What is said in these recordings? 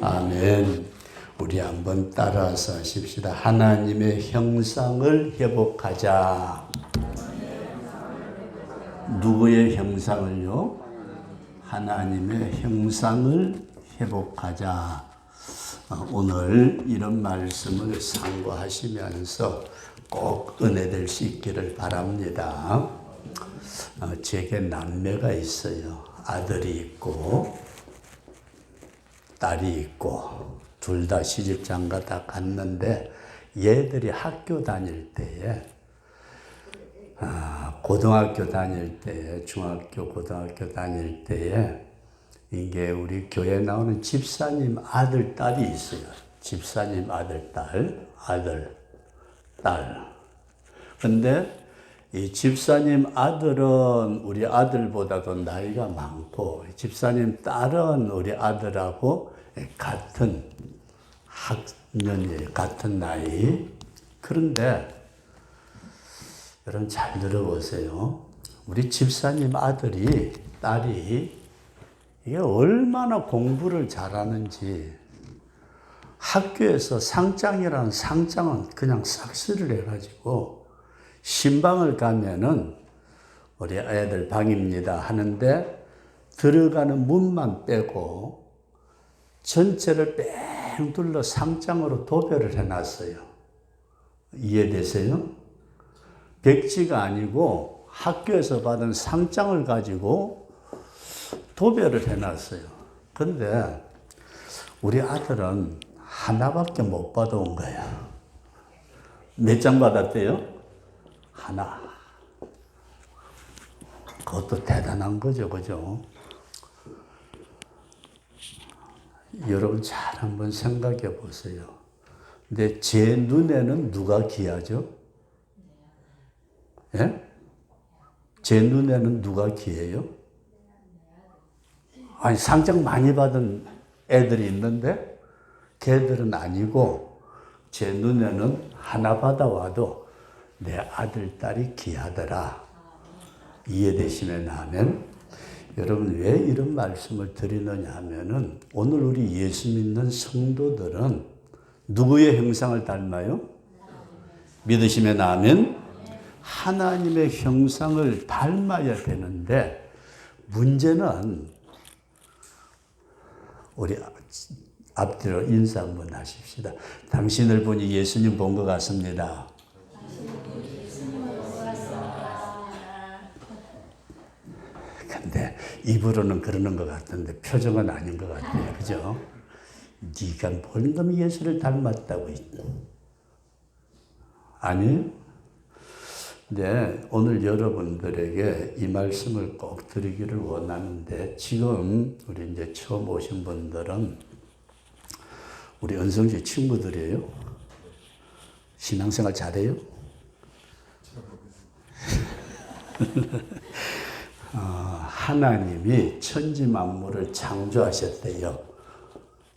아멘. 우리 한번 따라서 하십시다. 하나님의 형상을 회복하자. 누구의 형상을요? 하나님의 형상을 회복하자. 오늘 이런 말씀을 상고하시면서 꼭 은혜될 수 있기를 바랍니다. 제게 남매가 있어요. 아들이 있고 딸이 있고 둘 다 시집장가 다 갔는데 얘들이 학교 다닐 때에 고등학교 다닐 때에 중학교 고등학교 다닐 때에 이게 우리 교회 나오는 집사님 아들 딸이 있어요. 집사님 아들 딸. 근데 이 집사님 아들은 우리 아들보다도 나이가 많고 집사님 딸은 우리 아들하고 같은 학년이에요. 같은 나이. 그런데 여러분 잘 들어보세요. 우리 집사님 아들이 딸이 이게 얼마나 공부를 잘하는지 학교에서 상장이라는 상장은 그냥 싹쓸이를 해가지고 신방을 가면은 우리 애들 방입니다 하는데 들어가는 문만 빼고 전체를 뺑 둘러 상장으로 도배를 해놨어요. 이해되세요? 백지가 아니고 학교에서 받은 상장을 가지고 도배를 해놨어요. 근데 우리 아들은 하나밖에 못 받아온 거야. 몇 장 받았대요? 하나. 그것도 대단한 거죠, 그죠? 여러분 잘 한번 생각해 보세요. 근데 제 눈에는 누가 귀하죠? 예? 제 눈에는 누가 귀해요? 아니, 상장 많이 받은 애들이 있는데 걔들은 아니고 제 눈에는 하나 받아와도 내 아들, 딸이 귀하더라. 이해되시면 하면 여러분 왜 이런 말씀을 드리느냐 하면은 오늘 우리 예수 믿는 성도들은 누구의 형상을 닮아요? 믿으시면 아멘. 하나님의 형상을 닮아야 되는데 문제는 우리 앞뒤로 인사 한번 하십시다. 당신을 보니 예수님 본 것 같습니다. 근데 입으로는 그러는 것 같은데 표정은 아닌 것 같아요. 그죠? 네가 뭘 놈이 예수를 닮았다고. 아니? 네, 오늘 여러분들에게 이 말씀을 꼭 드리기를 원하는데 지금 우리 이제 처음 오신 분들은 우리 은성씨 친구들이에요? 신앙생활 잘해요? 하나님이 천지 만물을 창조하셨대요.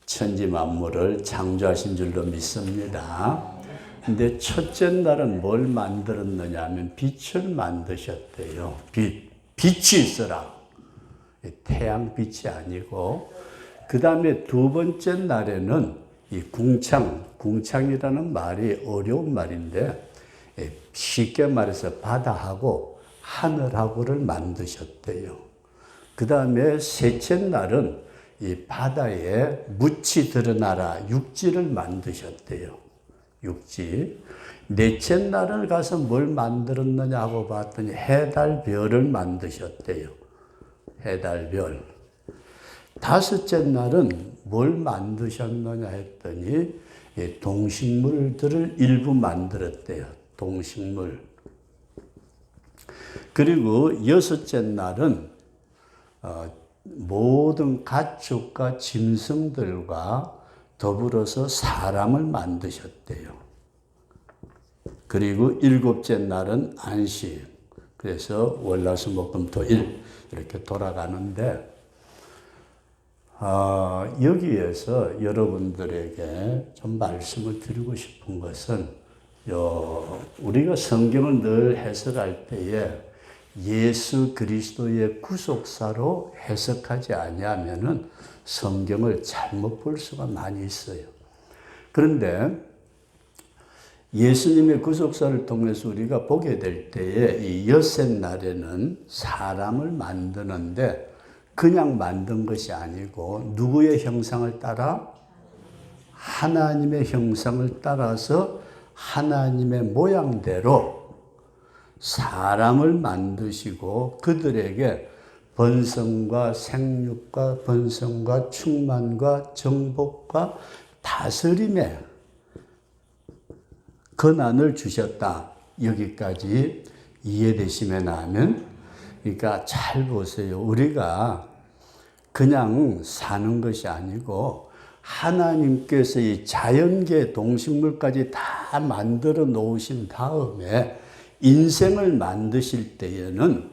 천지 만물을 창조하신 줄로 믿습니다. 근데 첫째 날은 뭘 만들었느냐 하면 빛을 만드셨대요. 빛이 있어라. 태양빛이 아니고 그 다음에 두 번째 날에는 이 궁창이라는 말이 어려운 말인데 쉽게 말해서 바다하고 하늘하고를 만드셨대요. 그 다음에 셋째 날은 이 바다에 묻이 드러나라 육지를 만드셨대요. 육지. 넷째 날을 가서 뭘 만들었느냐 하고 봤더니 해달 별을 만드셨대요. 해달 별. 다섯째 날은 뭘 만드셨느냐 했더니 동식물들을 일부 만들었대요. 동식물. 그리고 여섯째 날은 모든 가축과 짐승들과 더불어서 사람을 만드셨대요. 그리고 일곱째 날은 안식. 그래서 월화수목금토일 이렇게 돌아가는데 여기에서 여러분들에게 좀 말씀을 드리고 싶은 것은 우리가 성경을 늘 해석할 때에 예수 그리스도의 구속사로 해석하지 아니하면은 성경을 잘못 볼 수가 많이 있어요. 그런데 예수님의 구속사를 통해서 우리가 보게 될 때에 이 엿새날에는 사람을 만드는데 그냥 만든 것이 아니고 누구의 형상을 따라? 하나님의 형상을 따라서 하나님의 모양대로 사람을 만드시고 그들에게 번성과 생육과 번성과 충만과 정복과 다스림의 권한을 주셨다. 여기까지 이해되시면 하면, 그러니까 잘 보세요. 우리가 그냥 사는 것이 아니고 하나님께서 이 자연계 동식물까지 다 만들어 놓으신 다음에 인생을 만드실 때에는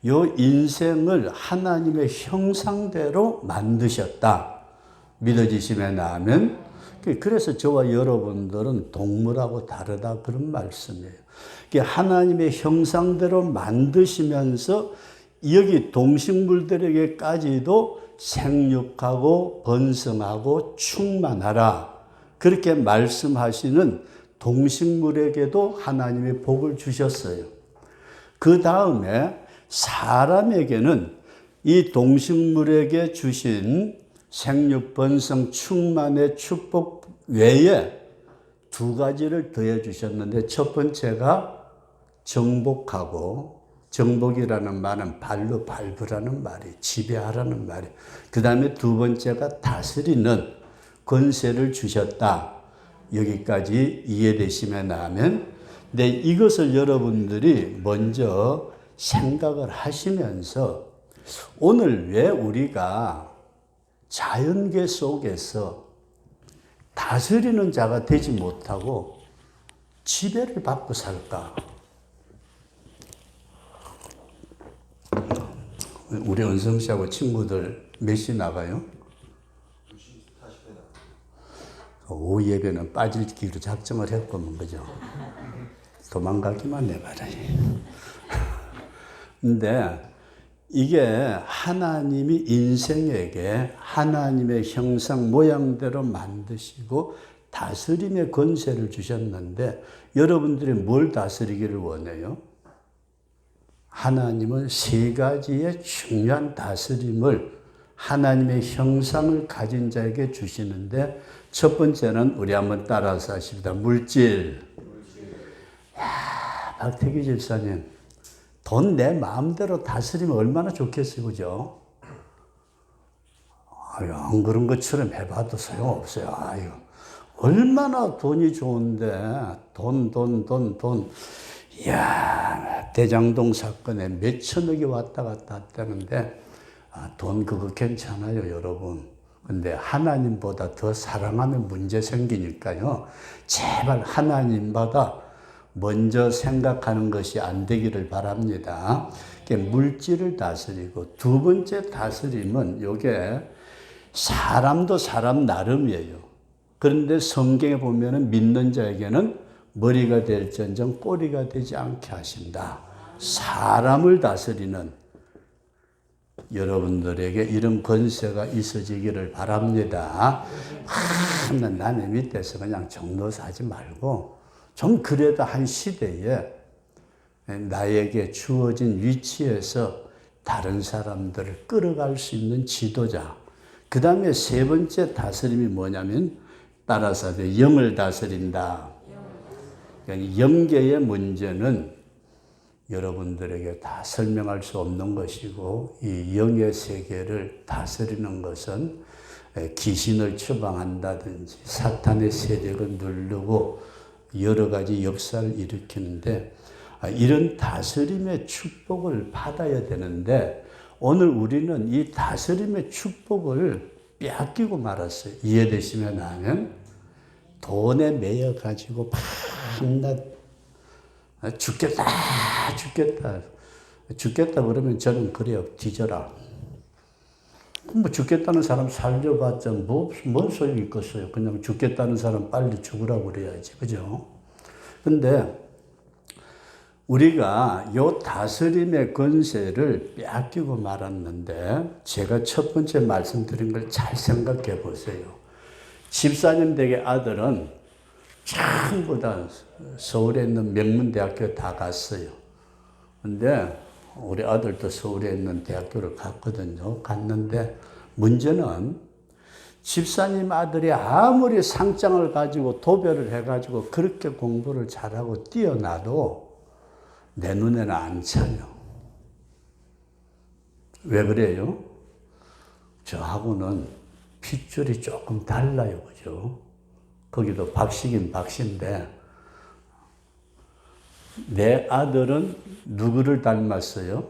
이 인생을 하나님의 형상대로 만드셨다. 믿어지시면 하면, 그래서 저와 여러분들은 동물하고 다르다 그런 말씀이에요. 하나님의 형상대로 만드시면서 여기 동식물들에게까지도 생육하고 번성하고 충만하라 그렇게 말씀하시는 동식물에게도 하나님의 복을 주셨어요. 그 다음에 사람에게는 이 동식물에게 주신 생육, 번성, 충만의 축복 외에 두 가지를 더해 주셨는데 첫 번째가 정복하고, 정복이라는 말은 발로 밟으라는 말이, 지배하라는 말이. 그 다음에 두 번째가 다스리는 권세를 주셨다. 여기까지 이해되시면 하면, 근데 이것을 여러분들이 먼저 생각을 하시면서 오늘 왜 우리가 자연계 속에서 다스리는 자가 되지 못하고 지배를 받고 살까? 우리 은성 씨하고 친구들 몇 시 나가요? 2시 40분. 오후 예배는 빠질 기로 작정을 했구먼, 그죠? 도망가기만 해봐라. 근데 이게 하나님이 인생에게 하나님의 형상 모양대로 만드시고 다스림의 권세를 주셨는데 여러분들이 뭘 다스리기를 원해요? 하나님은 세 가지의 중요한 다스림을 하나님의 형상을 가진 자에게 주시는데 첫 번째는 우리 한번 따라서 하십니다. 물질. 야, 박태기 집사님, 돈 내 마음대로 다스리면 얼마나 좋겠어요, 그죠? 아유, 안 그런 것처럼 해봐도 소용없어요. 아유, 얼마나 돈이 좋은데, 돈. 이야, 대장동 사건에 몇 천억이 왔다 갔다 했다는데, 돈 그거 괜찮아요, 여러분. 근데 하나님보다 더 사랑하면 문제 생기니까요. 제발 하나님보다 먼저 생각하는 것이 안 되기를 바랍니다. 물질을 다스리고 두 번째 다스림은 이게 사람도 사람 나름이에요. 그런데 성경에 보면은 믿는 자에게는 머리가 될지언정 꼬리가 되지 않게 하신다. 사람을 다스리는 여러분들에게 이런 권세가 있어지기를 바랍니다. 남의 밑에서 그냥 정노사 하지 말고 좀 그래도 한 시대에 나에게 주어진 위치에서 다른 사람들을 끌어갈 수 있는 지도자. 그 다음에 세 번째 다스림이 뭐냐면 따라서 영을 다스린다. 그러니까 영계의 문제는 여러분들에게 다 설명할 수 없는 것이고 이 영의 세계를 다스리는 것은 귀신을 처방한다든지 사탄의 세력을 누르고 여러 가지 역사를 일으키는데 이런 다스림의 축복을 받아야 되는데 오늘 우리는 이 다스림의 축복을 빼앗기고 말았어요. 이해되시면 하면 돈에 매여 가지고 밤낮 죽겠다 그러면 저는 그래요. 뒤져라. 뭐 죽겠다는 사람 살려봤자 뭔 소용이 있겠어요. 그냥 죽겠다는 사람 빨리 죽으라고 그래야지. 그죠? 근데 우리가 요 다스림의 권세를 빼앗기고 말았는데 제가 첫 번째 말씀드린 걸 잘 생각해 보세요. 집사님 댁의 아들은 전부 다 서울에 있는 명문대학교 다 갔어요. 근데 우리 아들도 서울에 있는 대학교를 갔거든요. 갔는데 문제는 집사님 아들이 아무리 상장을 가지고 도배를 해가지고 그렇게 공부를 잘하고 뛰어나도 내 눈에는 안 차요. 왜 그래요? 저하고는 핏줄이 조금 달라요. 그죠? 거기도 박씨긴 박씨인데 내 아들은 누구를 닮았어요?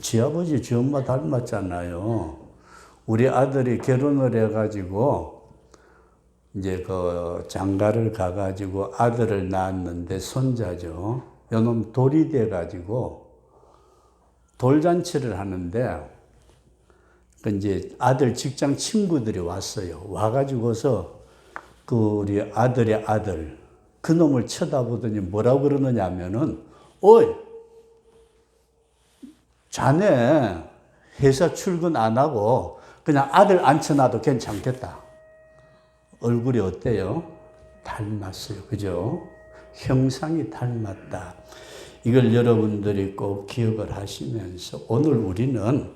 지 아버지, 지 엄마 닮았잖아요. 우리 아들이 결혼을 해가지고 이제 그 장가를 가가지고 아들을 낳았는데 손자죠. 요놈 돌이 돼가지고 돌잔치를 하는데 그 이제 아들 직장 친구들이 왔어요. 와가지고서 그 우리 아들의 아들 그 놈을 쳐다보더니 뭐라고 그러느냐 하면은 어이 자네 회사 출근 안 하고 그냥 아들 앉혀놔도 괜찮겠다. 얼굴이 어때요? 닮았어요. 그죠? 형상이 닮았다. 이걸 여러분들이 꼭 기억을 하시면서 오늘 우리는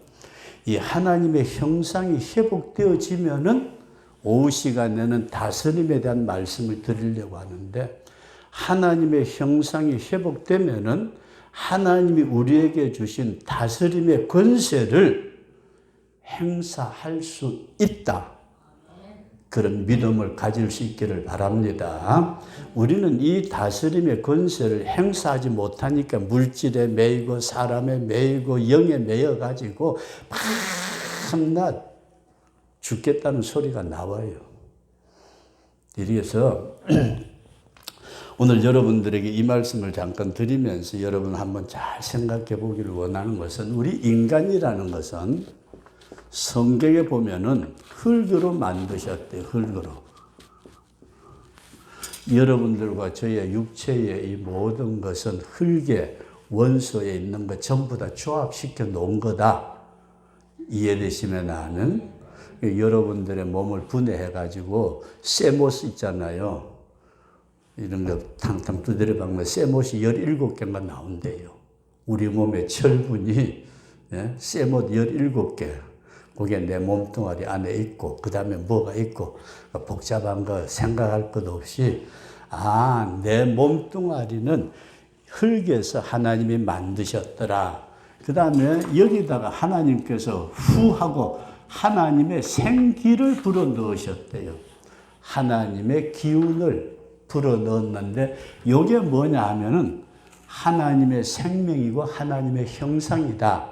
이 하나님의 형상이 회복되어지면은 오후 시간에는 다스림에 대한 말씀을 드리려고 하는데 하나님의 형상이 회복되면은 하나님이 우리에게 주신 다스림의 권세를 행사할 수 있다. 그런 믿음을 가질 수 있기를 바랍니다. 우리는 이 다스림의 권세를 행사하지 못하니까 물질에 매이고 사람에 매이고 영에 매여가지고 밤낮 죽겠다는 소리가 나와요. 이래서 오늘 여러분들에게 이 말씀을 잠깐 드리면서 여러분 한번 잘 생각해 보기를 원하는 것은 우리 인간이라는 것은 성경에 보면은 흙으로 만드셨대요. 흙으로. 여러분들과 저의 육체의 이 모든 것은 흙의 원소에 있는 것 전부 다 조합시켜 놓은 거다. 이해되시면 아는? 여러분들의 몸을 분해해가지고 쇠못 있잖아요. 이런 거 탕탕 두드려 박으면 쇠못이 17개가 나온대요. 우리 몸의 철분이 쇠못 17개. 그게 내 몸뚱아리 안에 있고 그 다음에 뭐가 있고 복잡한 거 생각할 것 없이 내 몸뚱아리는 흙에서 하나님이 만드셨더라. 그 다음에 여기다가 하나님께서 후하고 하나님의 생기를 불어넣으셨대요. 하나님의 기운을 불어넣었는데 이게 뭐냐 하면은 하나님의 생명이고 하나님의 형상이다.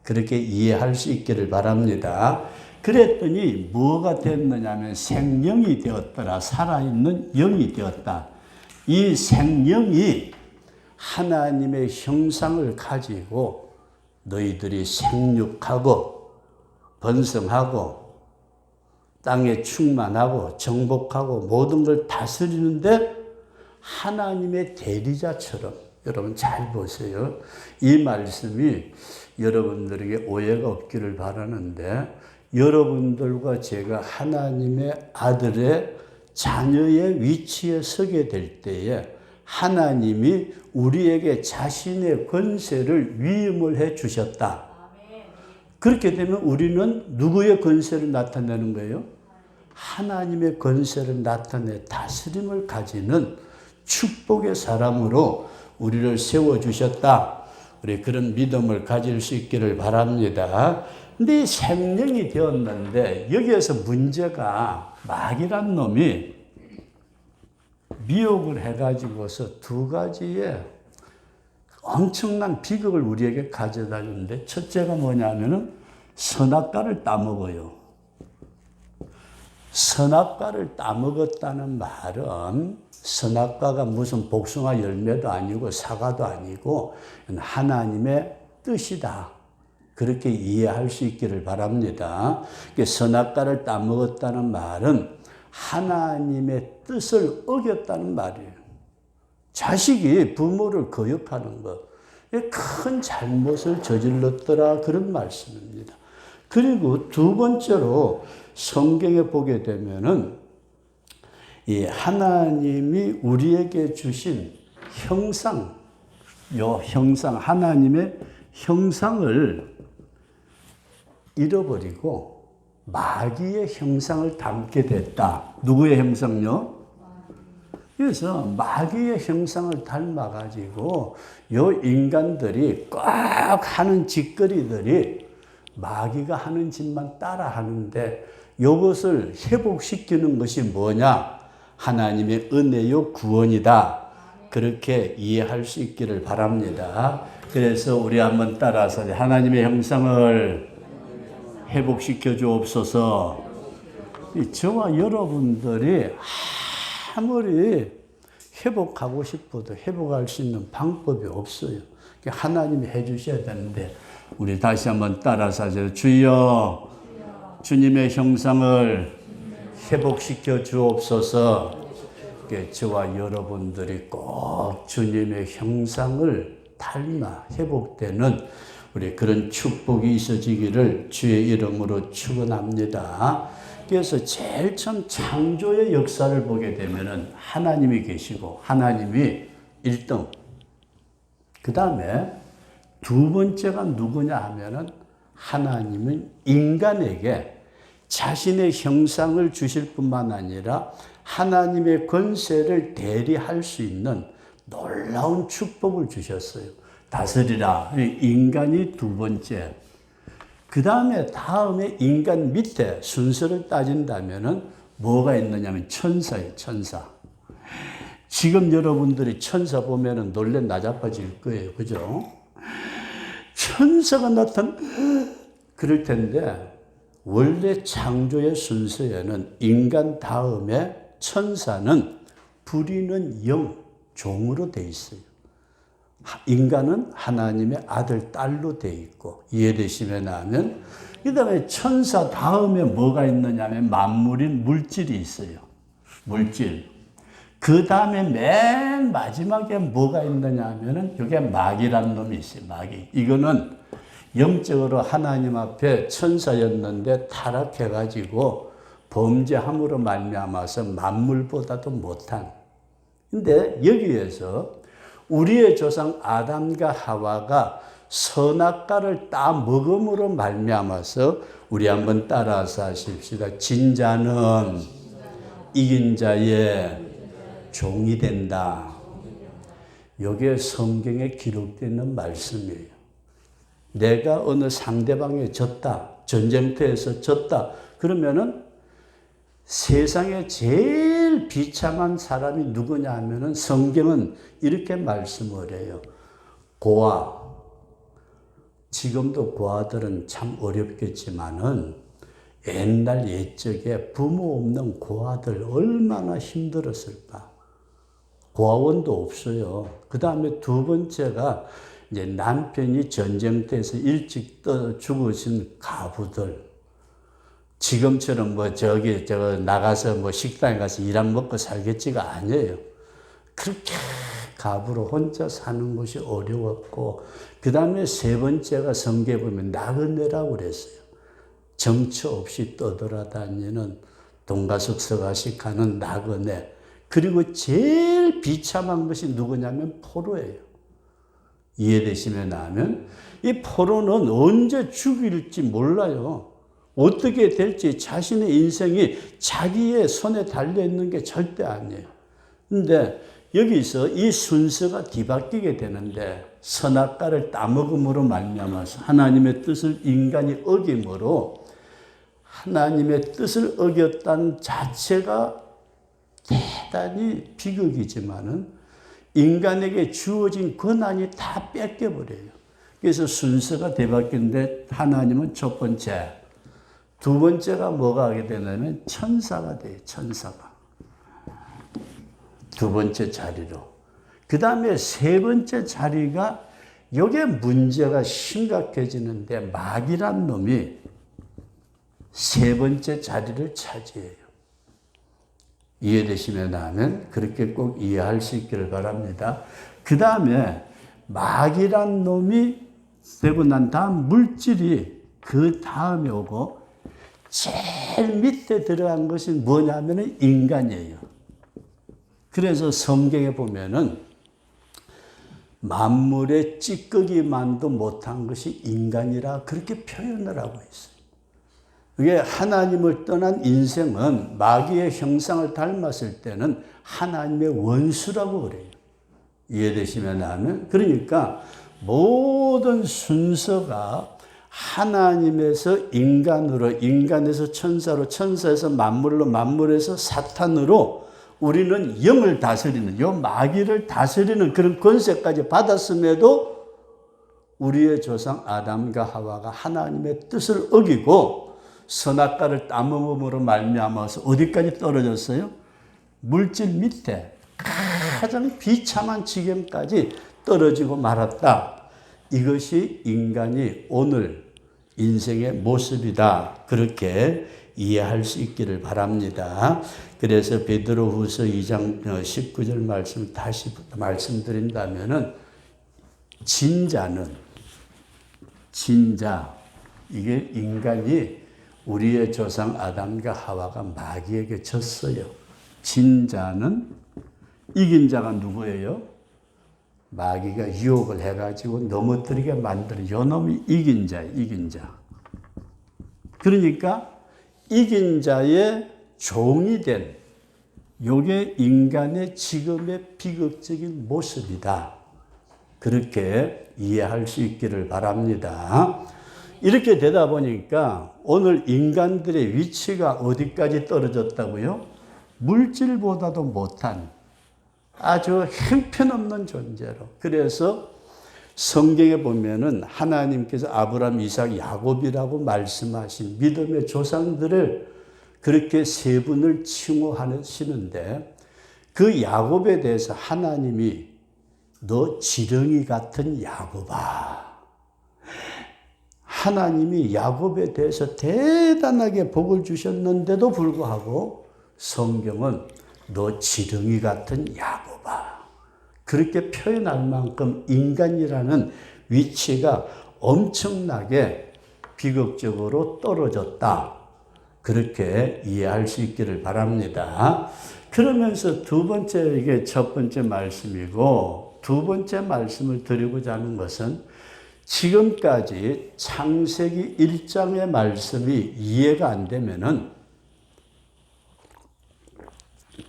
그렇게 이해할 수 있기를 바랍니다. 그랬더니 뭐가 됐느냐면 생명이 되었더라. 살아있는 영이 되었다. 이 생명이 하나님의 형상을 가지고 너희들이 생육하고 번성하고 땅에 충만하고 정복하고 모든 걸 다스리는데 하나님의 대리자처럼 여러분 잘 보세요. 이 말씀이 여러분들에게 오해가 없기를 바라는데 여러분들과 제가 하나님의 아들의 자녀의 위치에 서게 될 때에 하나님이 우리에게 자신의 권세를 위임을 해 주셨다. 그렇게 되면 우리는 누구의 권세를 나타내는 거예요? 하나님의 권세를 나타내 다스림을 가지는 축복의 사람으로 우리를 세워주셨다. 우리 그런 믿음을 가질 수 있기를 바랍니다. 근데 생명이 되었는데 여기에서 문제가 마귀란 놈이 미혹을 해가지고서 두 가지의 엄청난 비극을 우리에게 가져다 주는데 첫째가 뭐냐면은 선악과를 따먹어요. 선악과를 따먹었다는 말은 선악과가 무슨 복숭아 열매도 아니고 사과도 아니고 하나님의 뜻이다. 그렇게 이해할 수 있기를 바랍니다. 선악과를 따먹었다는 말은 하나님의 뜻을 어겼다는 말이에요. 자식이 부모를 거역하는 것, 큰 잘못을 저질렀더라 그런 말씀입니다. 그리고 두 번째로 성경에 보게 되면은 이 하나님이 우리에게 주신 형상, 요 형상, 하나님의 형상을 잃어버리고 마귀의 형상을 담게 됐다. 누구의 형상요? 그래서 마귀의 형상을 닮아가지고 요 인간들이 꽉 하는 짓거리들이 마귀가 하는 짓만 따라 하는데 이것을 회복시키는 것이 뭐냐? 하나님의 은혜요 구원이다. 그렇게 이해할 수 있기를 바랍니다. 그래서 우리 한번 따라서 하나님의 형상을 회복시켜 주옵소서. 저와 여러분들이 아무리 회복하고 싶어도 회복할 수 있는 방법이 없어요. 하나님이 해주셔야 되는데 우리 다시 한번 따라서 하세요. 주여, 주님의 형상을 회복시켜 주옵소서. 저와 여러분들이 꼭 주님의 형상을 닮아 회복되는 우리 그런 축복이 있어지기를 주의 이름으로 축원합니다. 그래서 제일 처음 창조의 역사를 보게 되면은 하나님이 계시고 하나님이 1등. 그 다음에 두 번째가 누구냐 하면은 하나님은 인간에게 자신의 형상을 주실 뿐만 아니라 하나님의 권세를 대리할 수 있는 놀라운 축복을 주셨어요. 다스리라. 인간이 두 번째. 그 다음에 인간 밑에 순서를 따진다면은 뭐가 있느냐면 천사예요, 천사. 지금 여러분들이 천사 보면은 놀래 나자빠질 거예요. 그죠? 천사가 그럴 텐데, 원래 창조의 순서에는 인간 다음에 천사는 부리는 영, 종으로 돼 있어요. 인간은 하나님의 아들, 딸로 돼 있고, 이해되시면 하면, 그 다음에 천사 다음에 뭐가 있느냐면 만물인 물질이 있어요. 물질. 그 다음에 맨 마지막에 뭐가 있느냐 하면은 이게 마귀란 놈이 있어요. 마귀. 이거는 영적으로 하나님 앞에 천사였는데 타락해가지고 범죄함으로 말미암아서 만물보다도 못한. 근데 여기에서 우리의 조상 아담과 하와가 선악과를 따 먹음으로 말미암아서 우리 한번 따라서 하십시다. 진자는 이긴 자의 종이 된다. 이게 성경에 기록되는 말씀이에요. 내가 어느 상대방에 졌다, 전쟁터에서 졌다, 그러면은 세상에 제일 비참한 사람이 누구냐 하면은 성경은 이렇게 말씀을 해요. 고아. 지금도 고아들은 참 어렵겠지만은 옛날 옛적에 부모 없는 고아들 얼마나 힘들었을까. 고아원도 없어요. 그 다음에 두 번째가 이제 남편이 전쟁터에서 일찍 죽으신 가부들. 지금처럼 나가서 식당에 가서 일 안 먹고 살겠지가 아니에요. 그렇게 가부로 혼자 사는 것이 어려웠고, 그 다음에 세 번째가 성경에 보면 나그네라고 그랬어요. 정처 없이 떠돌아다니는 동가숙서가식 하는 나그네. 그리고 제일 비참한 것이 누구냐면 포로예요. 이해되시면 하면 이 포로는 언제 죽일지 몰라요. 어떻게 될지 자신의 인생이 자기의 손에 달려있는 게 절대 아니에요. 근데 여기서 이 순서가 뒤바뀌게 되는데 선악과를 따먹음으로 말미암아서 하나님의 뜻을 인간이 어김으로 하나님의 뜻을 어겼다는 자체가 대단히 비극이지만은 인간에게 주어진 권한이 다 뺏겨버려요. 그래서 순서가 뒤바뀌는데 하나님은 첫 번째, 두 번째가 뭐가 하게 되냐면 천사가 돼요. 천사가. 두 번째 자리로. 그 다음에 세 번째 자리가 이게 문제가 심각해지는데 마귀란 놈이 세 번째 자리를 차지해요. 이해되시면 하면 그렇게 꼭 이해할 수 있기를 바랍니다. 그 다음에 마귀란 놈이 되고 난 다음 물질이 그 다음에 오고 제일 밑에 들어간 것이 뭐냐면 인간이에요. 그래서 성경에 보면은 만물의 찌꺼기만도 못한 것이 인간이라 그렇게 표현을 하고 있어요. 이게 하나님을 떠난 인생은 마귀의 형상을 닮았을 때는 하나님의 원수라고 그래요. 이해되시면 하면. 그러니까 모든 순서가 하나님에서 인간으로, 인간에서 천사로, 천사에서 만물로, 만물에서 사탄으로 우리는 영을 다스리는, 요 마귀를 다스리는 그런 권세까지 받았음에도 우리의 조상 아담과 하와가 하나님의 뜻을 어기고 선악과를 따먹음으로 말미암아서 어디까지 떨어졌어요? 물질 밑에 가장 비참한 지경까지 떨어지고 말았다. 이것이 인간이 오늘 인생의 모습이다. 그렇게 이해할 수 있기를 바랍니다. 그래서 베드로후서 2장 19절 말씀 다시 말씀드린다면은 진자 이게 인간이 우리의 조상 아담과 하와가 마귀에게 졌어요. 진자는 이긴 자가 누구예요? 마귀가 유혹을 해가지고 넘어뜨리게 만드는 요놈이 이긴 자. 그러니까 이긴 자의 종이 된 요게 인간의 지금의 비극적인 모습이다. 그렇게 이해할 수 있기를 바랍니다. 이렇게 되다 보니까 오늘 인간들의 위치가 어디까지 떨어졌다고요? 물질보다도 못한 아주 형편없는 존재로. 그래서 성경에 보면은 하나님께서 아브라함, 이삭, 야곱이라고 말씀하신 믿음의 조상들을 그렇게 세 분을 칭호하시는데 그 야곱에 대해서 하나님이 너 지렁이 같은 야곱아. 하나님이 야곱에 대해서 대단하게 복을 주셨는데도 불구하고 성경은 너 지렁이 같은 야곱아. 그렇게 표현할 만큼 인간이라는 위치가 엄청나게 비극적으로 떨어졌다. 그렇게 이해할 수 있기를 바랍니다. 그러면서 두 번째, 이게 첫 번째 말씀이고 두 번째 말씀을 드리고자 하는 것은 지금까지 창세기 1장의 말씀이 이해가 안 되면은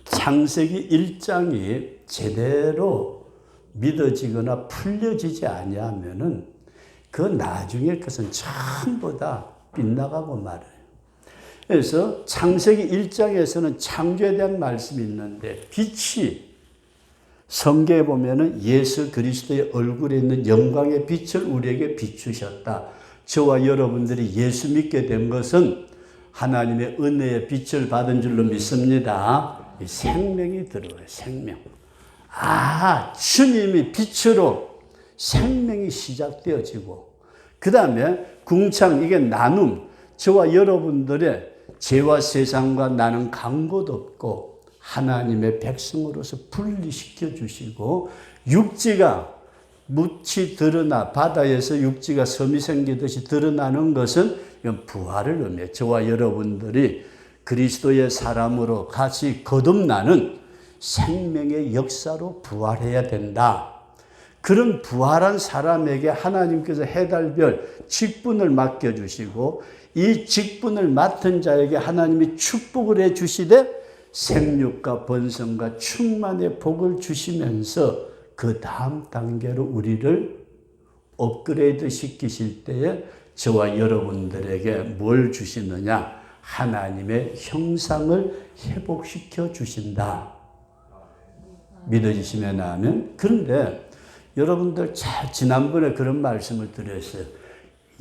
창세기 1장이 제대로 믿어지거나 풀려지지 아니하면은 그 나중의 것은 전부 다 빗나가고 말아요. 그래서 창세기 1장에서는 창조에 대한 말씀이 있는데 빛이 성경에 보면은 예수 그리스도의 얼굴에 있는 영광의 빛을 우리에게 비추셨다. 저와 여러분들이 예수 믿게 된 것은 하나님의 은혜의 빛을 받은 줄로 믿습니다. 생명이 들어와요. 생명. 주님이 빛으로 생명이 시작되어지고 그 다음에 궁창, 이게 나눔. 저와 여러분들의 죄와 세상과 나는 간 것 없고 하나님의 백성으로서 분리시켜 주시고 육지가 묻히 드러나 바다에서 육지가 섬이 생기듯이 드러나는 것은 이건 부활을 의미해요. 저와 여러분들이 그리스도의 사람으로 같이 거듭나는 생명의 역사로 부활해야 된다. 그런 부활한 사람에게 하나님께서 해달별 직분을 맡겨주시고 이 직분을 맡은 자에게 하나님이 축복을 해주시되 생육과 번성과 충만의 복을 주시면서 그 다음 단계로 우리를 업그레이드 시키실 때에 저와 여러분들에게 뭘 주시느냐? 하나님의 형상을 회복시켜 주신다. 믿어지시면 아멘. 그런데 여러분들 지난번에 그런 말씀을 드렸어요.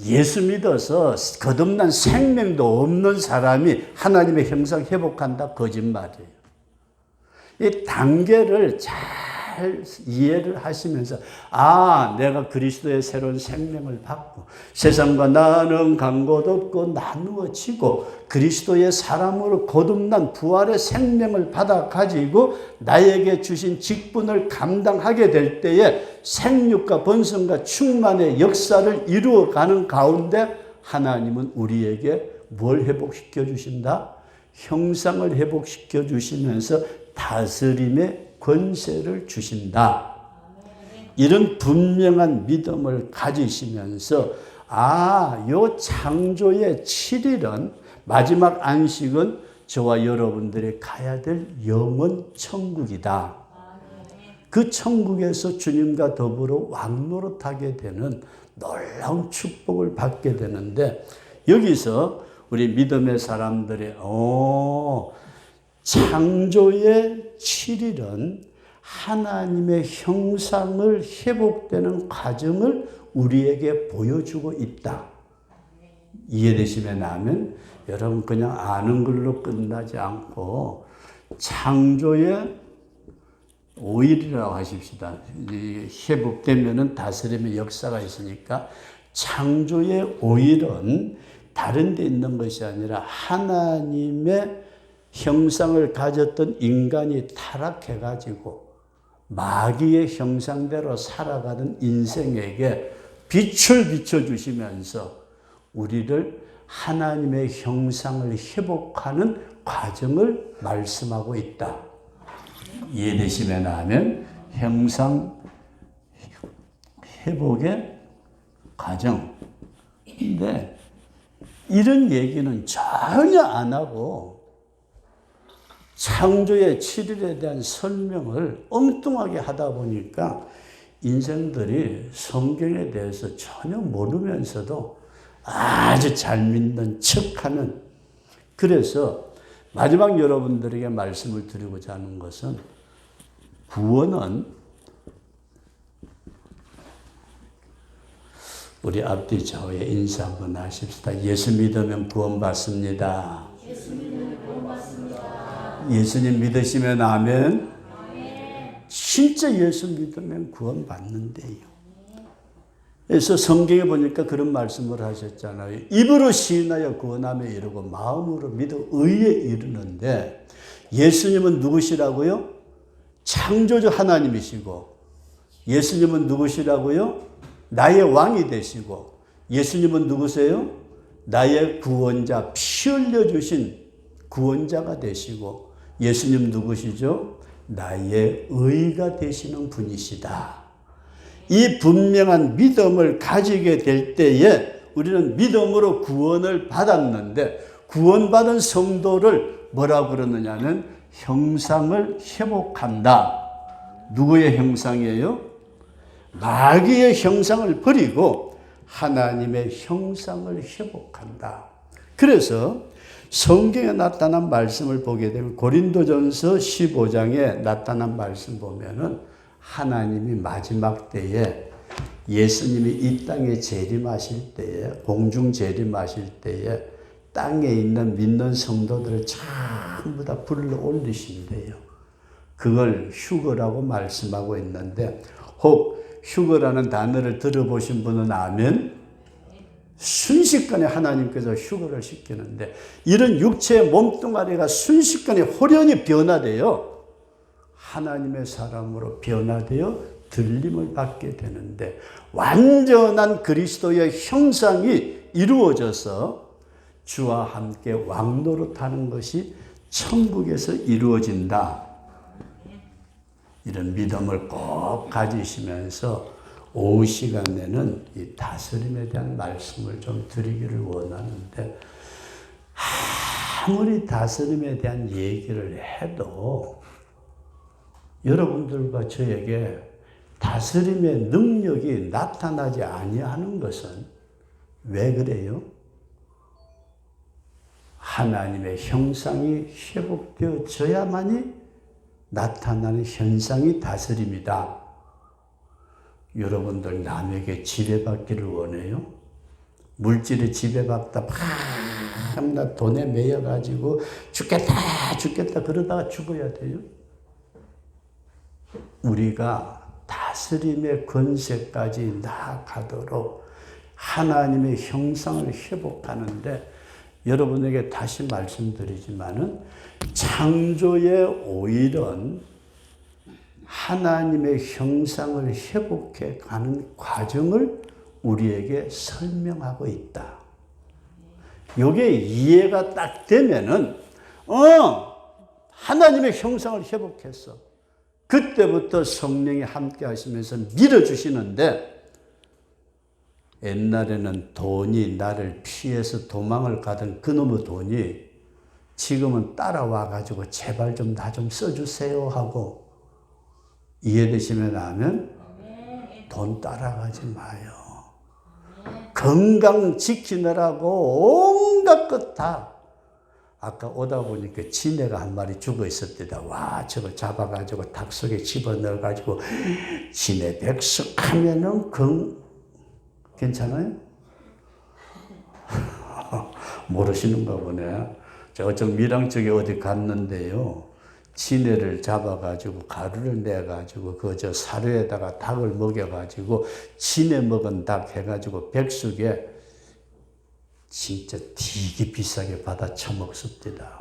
예수 믿어서 거듭난 생명도 없는 사람이 하나님의 형상 회복한다? 거짓말이에요. 이 단계를 잘 잘 이해를 하시면서 내가 그리스도의 새로운 생명을 받고 세상과 나는 간 곳 없고 나누어지고 그리스도의 사람으로 거듭난 부활의 생명을 받아 가지고 나에게 주신 직분을 감당하게 될 때에 생육과 번성과 충만의 역사를 이루어가는 가운데 하나님은 우리에게 뭘 회복시켜 주신다? 형상을 회복시켜 주시면서 다스림의 권세를 주신다. 이런 분명한 믿음을 가지시면서 요 창조의 7일은 마지막 안식은 저와 여러분들이 가야 될 영원 천국이다. 그 천국에서 주님과 더불어 왕노릇하게 되는 놀라운 축복을 받게 되는데 여기서 우리 믿음의 사람들이 창조의 7일은 하나님의 형상을 회복되는 과정을 우리에게 보여주고 있다. 이해되시면 하면 여러분 그냥 아는 걸로 끝나지 않고 창조의 5일이라고 하십시다. 회복되면은 다스림의 역사가 있으니까 창조의 5일은 다른 데 있는 것이 아니라 하나님의 형상을 가졌던 인간이 타락해가지고 마귀의 형상대로 살아가는 인생에게 빛을 비춰주시면서 우리를 하나님의 형상을 회복하는 과정을 말씀하고 있다. 이해되시면 하면 형상 회복의 과정. 근데 이런 얘기는 전혀 안 하고 창조의 7일에 대한 설명을 엉뚱하게 하다 보니까 인생들이 성경에 대해서 전혀 모르면서도 아주 잘 믿는 척하는. 그래서 마지막 여러분들에게 말씀을 드리고자 하는 것은 구원은 우리 앞뒤 좌우에 인사 한번 하십시다. 예수 믿으면 구원받습니다. 예수님 믿으시면 아멘. 진짜 예수 믿으면 구원받는데요. 그래서 성경에 보니까 그런 말씀을 하셨잖아요. 입으로 시인하여 구원하며 이르고 마음으로 믿어 의에 이르는데 예수님은 누구시라고요? 창조주 하나님이시고 예수님은 누구시라고요? 나의 왕이 되시고 예수님은 누구세요? 나의 구원자, 피 흘려주신 구원자가 되시고 예수님 누구시죠? 나의 의가 되시는 분이시다. 이 분명한 믿음을 가지게 될 때에 우리는 믿음으로 구원을 받았는데 구원받은 성도를 뭐라고 그러느냐면 형상을 회복한다. 누구의 형상이에요? 마귀의 형상을 버리고 하나님의 형상을 회복한다. 그래서 성경에 나타난 말씀을 보게 되면 고린도전서 15장에 나타난 말씀 보면은 하나님이 마지막 때에 예수님이 이 땅에 재림하실 때에 공중 재림하실 때에 땅에 있는 믿는 성도들을 전부 다 불러 올리신대요. 그걸 휴거라고 말씀하고 있는데 혹 휴거라는 단어를 들어보신 분은 아멘? 순식간에 하나님께서 휴거를 시키는데 이런 육체의 몸뚱아리가 순식간에 호련히 변화되어 하나님의 사람으로 변화되어 들림을 받게 되는데 완전한 그리스도의 형상이 이루어져서 주와 함께 왕노릇하는 것이 천국에서 이루어진다. 이런 믿음을 꼭 가지시면서 오후 시간에는 이 다스림에 대한 말씀을 좀 드리기를 원하는데 아무리 다스림에 대한 얘기를 해도 여러분들과 저에게 다스림의 능력이 나타나지 아니하는 것은 왜 그래요? 하나님의 형상이 회복되어져야만이 나타나는 현상이 다스림이다. 여러분들 남에게 지배받기를 원해요? 물질에 지배받다 밤낮 돈에 매여가지고 죽겠다 그러다가 죽어야 돼요? 우리가 다스림의 권세까지 나아가도록 하나님의 형상을 회복하는데, 여러분에게 다시 말씀드리지만은 창조의 오일은 하나님의 형상을 회복해 가는 과정을 우리에게 설명하고 있다. 이게 이해가 딱 되면은 하나님의 형상을 회복했어. 그때부터 성령이 함께 하시면서 밀어주시는데, 옛날에는 돈이 나를 피해서 도망을 가던 그놈의 돈이 지금은 따라와가지고 제발 좀 나 좀 써주세요 하고, 이해되시면 하면 돈 따라가지 마요. 건강 지키느라고 온갖 것 다. 아까 오다 보니까 지네가 한 마리 죽어 있었대다. 와, 저거 잡아가지고 닭 속에 집어넣어가지고 지네 백숙하면은 괜찮아요? 모르시는가 보네. 저쪽 밀양 쪽에 어디 갔는데요. 지네를 잡아가지고 가루를 내가지고 저 사료에다가 닭을 먹여가지고 지네 먹은 닭 해가지고 백숙에 진짜 되게 비싸게 받아 처먹습니다.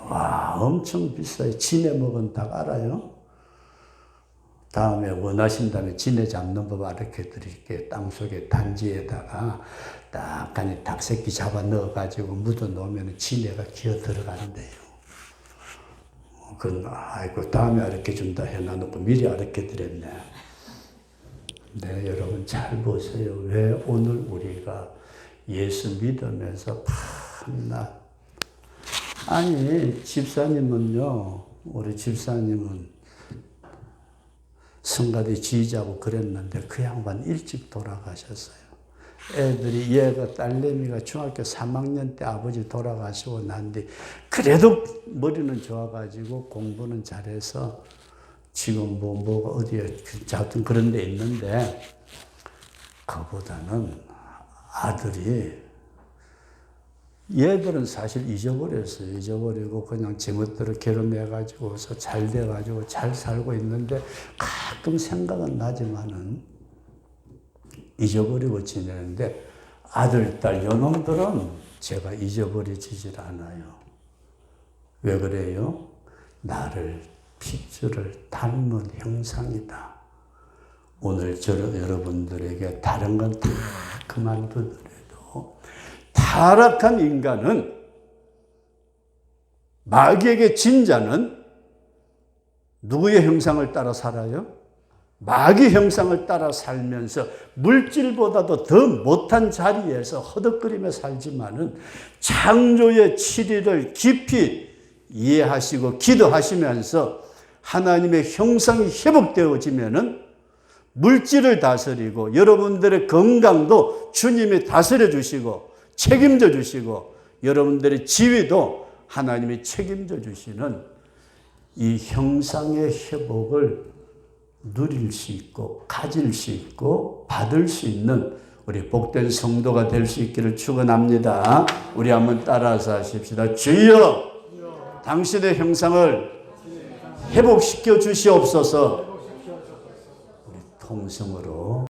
와, 엄청 비싸요. 지네 먹은 닭 알아요? 다음에 원하신다면 지네 잡는 법 알려드릴게요. 땅속에 단지에다가 딱하니 닭새끼 잡아 넣어가지고 묻어 놓으면 지네가 기어 들어간대요. 아이고, 다음에 알려준다 해놔놓고 미리 알려드렸네. 네, 여러분 잘 보세요. 왜 오늘 우리가 예수 믿으면서 밤낮, 아니 집사님은요, 우리 집사님은 성가대 지휘자고 그랬는데 그 양반 일찍 돌아가셨어요. 애들이, 얘가 딸내미가 중학교 3학년 때 아버지 돌아가시고 난 뒤 그래도 머리는 좋아가지고 공부는 잘해서 지금 뭐가 어디에 하여튼 그런 데 있는데, 그보다는 아들이, 얘들은 사실 잊어버렸어요. 잊어버리고 그냥 제멋대로 결혼해가지고서 잘 돼가지고 잘 살고 있는데, 가끔 생각은 나지만은 잊어버리고 지내는데, 아들, 딸, 요놈들은 제가 잊어버리지질 않아요. 왜 그래요? 나를 핏줄을 닮은 형상이다. 오늘 여러분들에게 다른 건 다 그만두더라도 타락한 인간은, 마귀에게 진 자는 누구의 형상을 따라 살아요? 마귀 형상을 따라 살면서 물질보다도 더 못한 자리에서 허덕거리며 살지만은, 창조의 치리를 깊이 이해하시고 기도하시면서 하나님의 형상이 회복되어지면은 물질을 다스리고 여러분들의 건강도 주님이 다스려 주시고 책임져 주시고, 여러분들의 지위도 하나님이 책임져 주시는 이 형상의 회복을 누릴 수 있고 가질 수 있고 받을 수 있는 우리 복된 성도가 될 수 있기를 축원합니다. 우리 한번 따라서 하십시다. 주여, 당신의 형상을 회복시켜 주시옵소서. 우리 통성으로